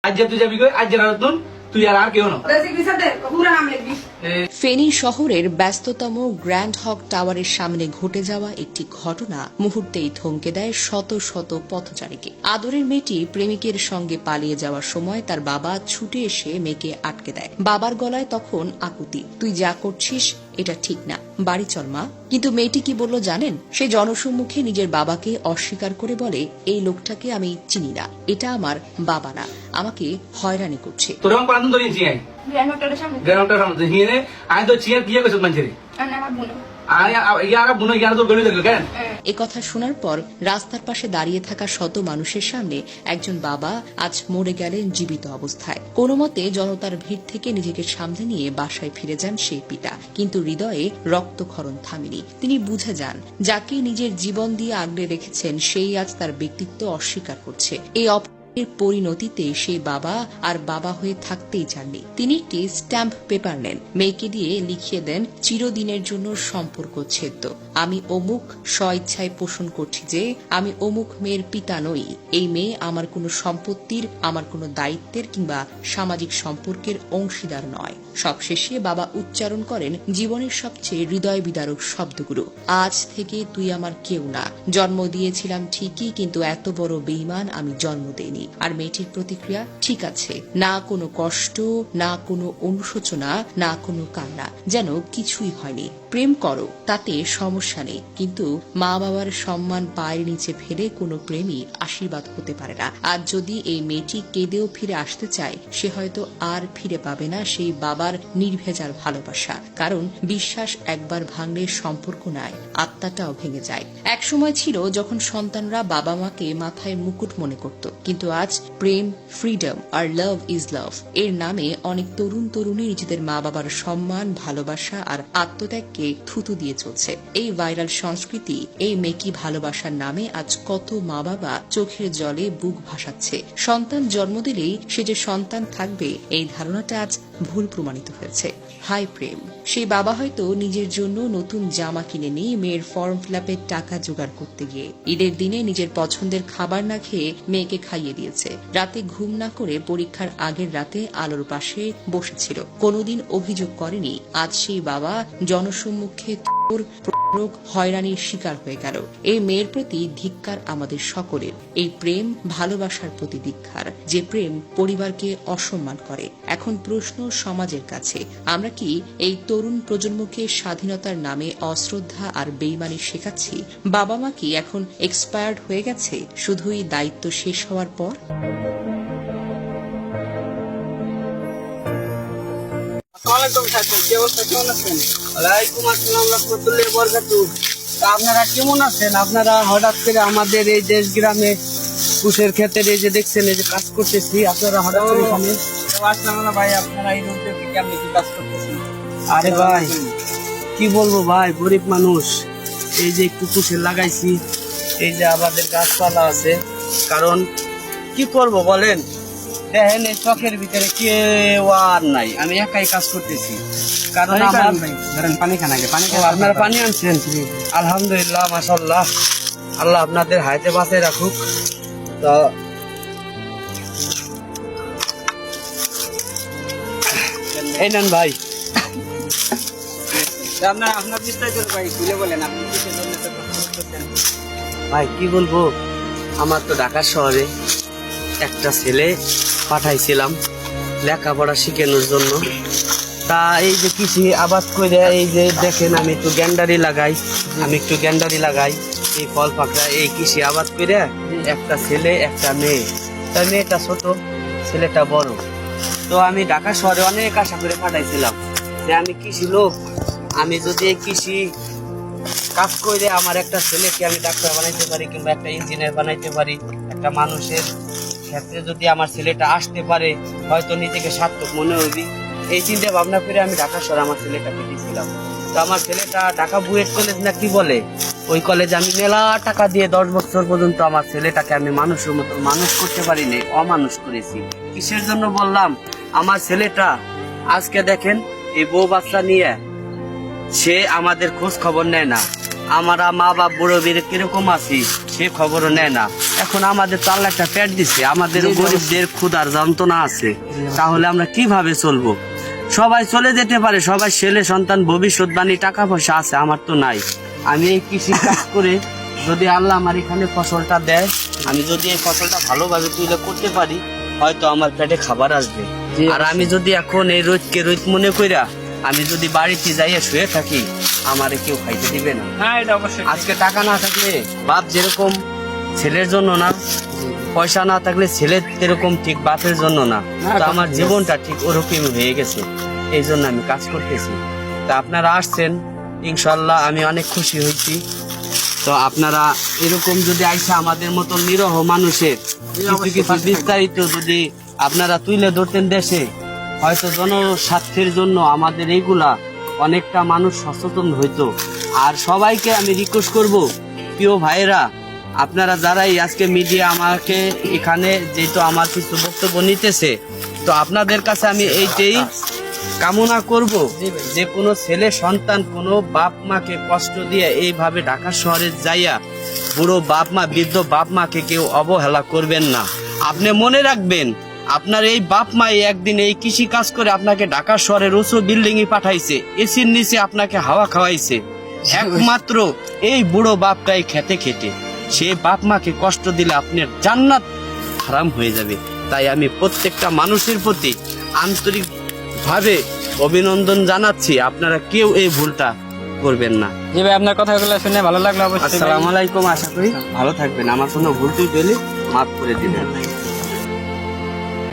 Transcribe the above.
আজ তুই যাবি কই? আজ যারা নতুন তুই আর কেউ না। ফেনী শহরের ব্যস্ততম গ্র্যান্ড হক টাওয়ারের সামনে ঘটে যাওয়া একটি ঘটনা মুহূর্তেই থমকে দেয় শত শত পথচারীকে। আদরের মেয়েটি প্রেমিকের সঙ্গে পালিয়ে যাওয়ার সময় তার বাবা ছুটে এসে মেয়েকে আটকে দেয়। বাবার গলায় তখন আকুতি, তুই যা করছিস এটা ঠিক না, বাড়ি চল মা। কিন্তু মেয়েটি কি বলল জানেন? সে জনসম্মুখে নিজের বাবাকে অস্বীকার করে বলে, এই লোকটাকে আমি চিনি না, এটা আমার বাবা না, আমাকে হয়রানি করছে। তোর রং পালান ধরে চিয়াই গ্রাউন্ডটার সামনে হিনে আই তো চিয়ার দিয়ে কইছ মানছেরে বুনো ইয়ার তোর গলি দেখল কেন? এ কথা শোনার পর রাস্তার পাশে দাঁড়িয়ে থাকা শত মানুষের সামনে একজন বাবা আজ মরে গেলেন জীবিত অবস্থায়। কোনো মতে জনতার ভিড় থেকে নিজেকে সামলে নিয়ে বাসায় ফিরে যান সেই পিতা, কিন্তু হৃদয়ে রক্তক্ষরণ থামেনি। তিনি বুঝে যান যাকে নিজের জীবন দিয়ে আগলে রেখেছেন সেই আজ তার ব্যক্তিত্ব অস্বীকার করছে। এই এর পরিণতিতে সেই বাবা আর বাবা হয়ে থাকতেই চাননি। তিনি একটি স্ট্যাম্প পেপার নেন, মেয়েকে দিয়ে লিখিয়ে দেন, চিরদিনের জন্য সম্পর্ক ছেদ্য। আমি অমুক স্বইচ্ছায় পোষণ করছি যে আমি অমুক মেয়ের পিতা নই। এই মেয়ে আমার কোনো সম্পত্তির, আমার কোনো দায়িত্বের কিংবা সামাজিক সম্পর্কের অংশীদার নয়। সবশেষে বাবা উচ্চারণ করেন জীবনের সবচেয়ে হৃদয় বিদারক শব্দগুলো, আজ থেকে তুই আমার কেউ না। জন্ম দিয়েছিলাম ঠিকই, কিন্তু এত বড় বেঈমান আমি জন্ম দেইনি। আর মেয়েটির প্রতিক্রিয়া, ঠিক আছে, না কোনো কষ্ট, না কোনো অনুশোচনা, না কোনো কান্না, যেন কিছুই হয়নি। প্রেম করো, তাতে সমস্যা নেই, কিন্তু মা বাবার সম্মান পায়ের নিচে ফেলে কোনো প্রেমই আশীর্বাদ হতে পারে না। আর যদি এই মেয়েটি কেঁদেও ফিরে আসতে চায়, সে হয়তো আর ফিরে পাবে না সেই বাবার নির্ভেজাল ভালোবাসা। কারণ বিশ্বাস একবার ভাঙলে সম্পর্ক নাই, আত্মাটাও ভেঙে যায়। এক সময় ছিল যখন সন্তানরা বাবা মাকে মাথায় মুকুট মনে করত, কিন্তু আজ প্রেম, freedom R love is love এর নামে অনেক তরুণ তরুণী নিজেদের মা বাবার সম্মান, ভালোবাসা আর আত্মত্যাগকে থুতু দিয়ে চলছে। এই ভাইরাল সংস্কৃতি, এই মেকি ভালোবাসার নামে আজ কত মা বাবা চোখের জলে বুক ভাসাচ্ছে। সন্তান জন্ম দিলেই সে যে সন্তান থাকবে, এই ধারণাটা আজ ভুল প্রমাণিত হয়েছে। হাই প্রেম, সেই বাবা হয়তো নিজের জন্য নতুন জামা কিনে নিয়ে মেয়ের ফর্ম ফিলাপের টাকা জোগাড় করতে গিয়ে ঈদের দিনে নিজের পছন্দের খাবার না খেয়ে মেয়েকে খাইয়ে দিয়েছে। রাতে ঘুম না করে পরীক্ষার আগের রাতে আলোর পাশে বসেছিল, কোনোদিন অভিযোগ করেনি। আজ সেই বাবা জনসম্মুখে হয়রানির শিকার হয়ে গেল। এই মেয়ের প্রতি ধিক্কার আমাদের সকলের। এই প্রেম ভালোবাসার প্রতি ধিক্কার, যে প্রেম পরিবারকে অসম্মান করে। এখন প্রশ্ন সমাজের কাছে, আমরা কি এই তরুণ প্রজন্মকে স্বাধীনতার নামে অশ্রদ্ধা আর বেইমানি শেখাচ্ছি? বাবা মা কি এখন এক্সপায়ার্ড হয়ে গেছে শুধুই দায়িত্ব শেষ হওয়ার পর? আপনারা কেমন আছেন? আপনারা হঠাৎ করে আমাদের এই দেশ গ্রামে কুশের ক্ষেতের এই যে দেখছেন, এই যে কাজ করতেছি, আপনারা হঠাৎ করে এখানে আসলাম না ভাই? আপনারা এই রোদে কেমন কি কাজ করতেছেন? আরে ভাই কি বলবো ভাই, গরিব মানুষ, এই যে একটু কুশের লাগাইছি, এই যে আমাদের গাছপালা আছে, কারণ কি করব বলেন, দেখেন এই চকের ভিতরে কেউ আর নাই, আমি একাই কাজ করতেছি। কারণ পানি খান আগে, আপনারা পানি আনছেন? আলহামদুলিল্লাহ, মাশাআল্লাহ, আল্লাহ আপনাদের হায়াতে বাঁচায় রাখুক। তো এই নেন ভাই, আপনার বিস্তারিত ভাই খুলে বলেন, আপনি ভাই কি বলবো, আমার তো ঢাকা শহরে একটা ছেলে পাঠাইছিলাম লেখাপড়া শিখানোর জন্য। তা এই যে কৃষি আবাদ করে, এই যে দেখেন আমি একটু গ্যান্ডারি লাগাই, এই ফল পাকড়া, এই কৃষি আবাদ করে একটা ছেলে একটা মেয়ে, তার মেয়েটা ছোট, ছেলেটা বড়। তো আমি ঢাকা শহরে অনেক আশা করে পাঠাইছিলাম যে আমি কৃষি লোক, আমি যদি এই কৃষি কাজ করে আমার একটা ছেলেকে আমি ডাক্তার বানাইতে পারি কিংবা একটা ইঞ্জিনিয়ার বানাইতে পারি, একটা মানুষের ক্ষেত্রে যদি আমার ছেলেটা আসতে পারে, হয়তো নিজেকে সার্থক মনে হবি। এই চিন্তা ভাবনা করে আমি ঢাকা শহরে আমার ছেলেটাকে দিয়েছিলাম। তো আমার ছেলেটা ঢাকা বুয়েট কলেজ না কি বলে, ওই কলেজে আমি মেলা টাকা দিয়ে 10 বছর পর্যন্ত আমার ছেলেটাকে আমি মানুষের মতো মানুষ করতে পারিনি, অমানুষ করেছি। কিসের জন্য বললাম, আমার ছেলেটা আজকে দেখেন এই বউ বাচ্চা নিয়ে সে আমাদের খোঁজ খবর নেয় না, আমরা মা বাপ বুড়ো বীর কিরকম আছি সে খবরও নেয় না। এখন আমাদের তো আল্লাহ একটা পেট দিছে, আমাদের গরিবদের ক্ষুধার যন্ত্রণা আছে, তাহলে আমরা কিভাবে চলবো? সবাই চলে যেতে পারে, সবাই ছেলে সন্তান ভবিষ্যৎবাণী টাকা পয়সা আছে, আমার তো নাই। আমি এই কৃষি কাজ করে যদি আল্লাহ আমার এখানে ফসলটা দেয়, আমি যদি এই ফসলটা ভালোভাবে তুলে করতে পারি, হয়তো আমার পেটে খাবার আসবে। আর আমি যদি এখন এই রোদকে রোদ মনে কইরা আমি যদি বাড়িতে যাইয়া শুয়ে থাকি, আমারে কেউ খাইতে দিবে না। আজকে টাকা না থাকলে বাপ যেরকম ছেলের জন্য না, পয়সা না থাকলে ছেলে এরকম ঠিক বাপের জন্য না। তো আমার জীবনটা ঠিক ওরকম হয়ে গেছে, এই জন্য আমি কাজ করতেছি। তা আপনারা আসছেন, ইনশাল্লাহ আমি অনেক খুশি হয়েছি। তো আপনারা এরকম যদি আইসা আমাদের মতো নিরহ মানুষের কিছু কিছু বিস্তারিত যদি আপনারা তুলে ধরতেন দেশে, হয়তো জনস্বার্থের জন্য আমাদের এইগুলা অনেকটা মানুষ সচেতন হইতো। আর সবাইকে আমি রিকোয়েস্ট করব, প্রিয় ভাইয়েরা, আপনারা যারাই আজকে মিডিয়া আমাকে এখানে যেহেতু আমার কিছু বক্তব্য নিতেছে, তো আপনাদের কাছে আমি এইটাই কামনা করব যে কোনো ছেলে সন্তান কোনো বাপ মাকে কষ্ট দিয়ে এইভাবে ঢাকা শহরে যাইয়া বুড়ো বাপ মা, বৃদ্ধ বাপ মাকে কেউ অবহেলা করবেন না। আপনি মনে রাখবেন, আপনার এই বাপ মাই একদিন এই কৃষি কাজ করে আপনাকে ঢাকা শহরের উঁচু বিল্ডিং এ পাঠাইছে, এসির নিচে আপনাকে হাওয়া খাওয়াইছে, একমাত্র এই বুড়ো বাপটাই খেতে খেতে। সে বাপ মাকে কষ্ট দিলে আপনার জান্নাত হারাম হয়ে যাবে। তাই আমি প্রত্যেকটা মানুষের প্রতি আন্তরিক ভাবে অভিনন্দন জানাচ্ছি, আপনারা কেউ এই ভুলটা করবেন না। জি ভাই, আপনার কথাগুলো শুনে ভালো লাগলো। অবশ্যই আসসালামু আলাইকুম, আশা করি ভালো থাকবেন। আমার কোনো ভুল টুল হলে মাফ করে দিবেন।